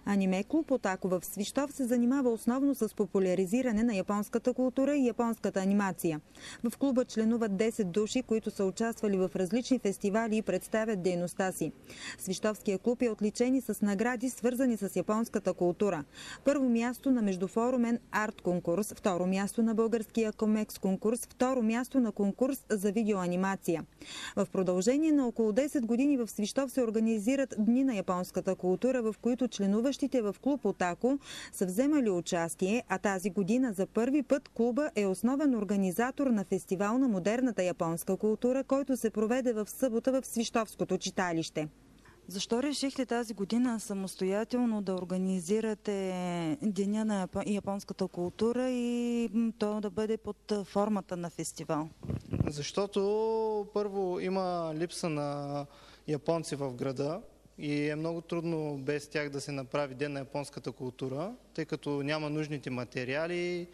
Аниме клуб Отако в Свищов се занимава основно с популяризиране на японската култура и японската анимация. В клуба членуват 10 души, които са участвали в различни фестивали и представят дейността си. Свищовския клуб е отличен с награди, свързани с японската култура. Първо място на междуфорумен арт конкурс, второ място на българския комекс конкурс, второ място на конкурс за видеоанимация. В продължение на около 10 години в Свищов се организират дни на японската култура, в които членуващите в клуб Отако са вземали участие, а тази година за първи път клуба е основен организатор на фестивал на модерната японска култура, който се проведе в събота в Свищовското читалище. Защо решихте тази година самостоятелно да организирате Деня на японската култура и то да бъде под формата на фестивал? Защото първо има липса на японци в града и е много трудно без тях да се направи Ден на японската култура, тъй като няма нужните материали,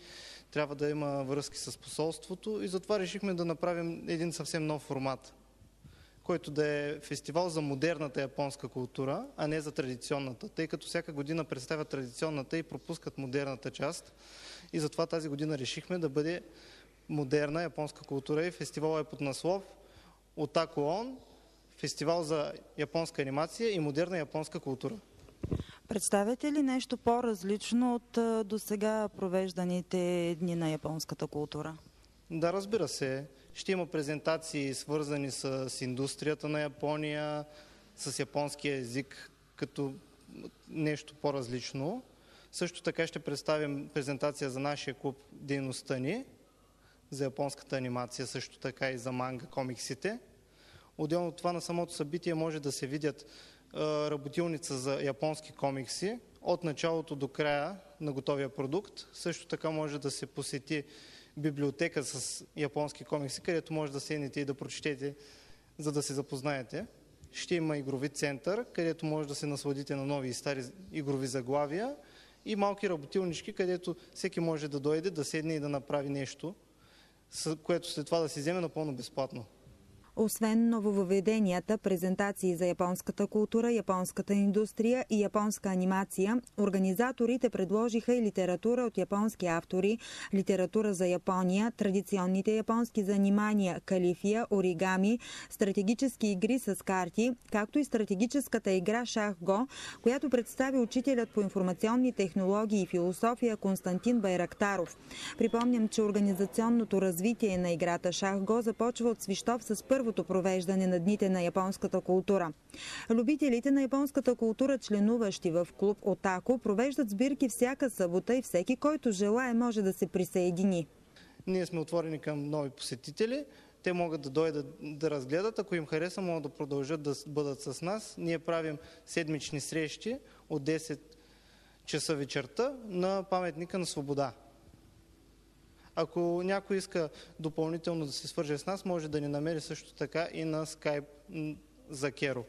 трябва да има връзки с посолството и затова решихме да направим един съвсем нов формат, който да е фестивал за модерната японска култура, а не за традиционната, тъй като всяка година представят традиционната и пропускат модерната част. И затова тази година решихме да бъде модерна японска култура и фестивалът е под наслов Отако Он, фестивал за японска анимация и модерна японска култура. Представяте ли нещо по-различно от досега провежданите дни на японската култура? Да, разбира се. Ще има презентации, свързани с индустрията на Япония, с японския език, като нещо по-различно. Също така ще представим презентация за нашия клуб, дейността ни, за японската анимация, също така и за манга, комиксите. Отделно от това на самото събитие може да се видят работилница за японски комикси от началото до края на готовия продукт. Също така може да се посети библиотека с японски комикси, където може да седнете и да прочетете, за да се запознаете. Ще има игрови център, където може да се насладите на нови и стари игрови заглавия и малки работилнички, където всеки може да дойде, да седне и да направи нещо, което след това да си вземе напълно безплатно. Освен нововъведенията, презентации за японската култура, японската индустрия и японска анимация, организаторите предложиха и литература от японски автори, литература за Япония, традиционните японски занимания, калифия, оригами, стратегически игри с карти, както и стратегическата игра Шах-Го, която представи учителят по информационни технологии и философия Константин Байрактаров. Припомням, че организационното развитие на играта Шах-Го започва от Свищов с първото провеждане на дните на японската култура. Любителите на японската култура, членуващи в клуб Отако, провеждат сбирки всяка събота и всеки, който желае, може да се присъедини. Ние сме отворени към нови посетители. Те могат да дойдат да разгледат. Ако им хареса, могат да продължат да бъдат с нас. Ние правим седмични срещи от 10 часа вечерта на паметника на Свобода. Ако някой иска допълнително да се свърже с нас, може да ни намери също така и на Skype за Керо.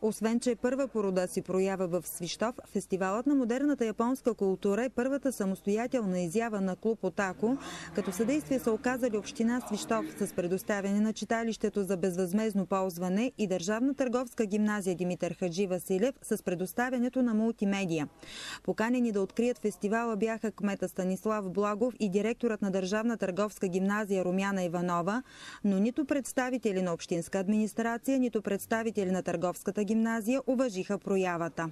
Освен, че е първа по рода си проява в Свищов, фестивалът на модерната японска култура е първата самостоятелна изява на клуб Отако, като съдействие са оказали община Свищов с предоставяне на читалището за безвъзмездно ползване и Държавна търговска гимназия Димитър Хаджи Василев с предоставянето на мултимедия. Поканени да открият фестивала бяха кмета Станислав Благов и директорът на Държавна търговска гимназия Румяна Иванова, но нито представители на общинска администрация, нито представители на търговската гимназия уважиха проявата.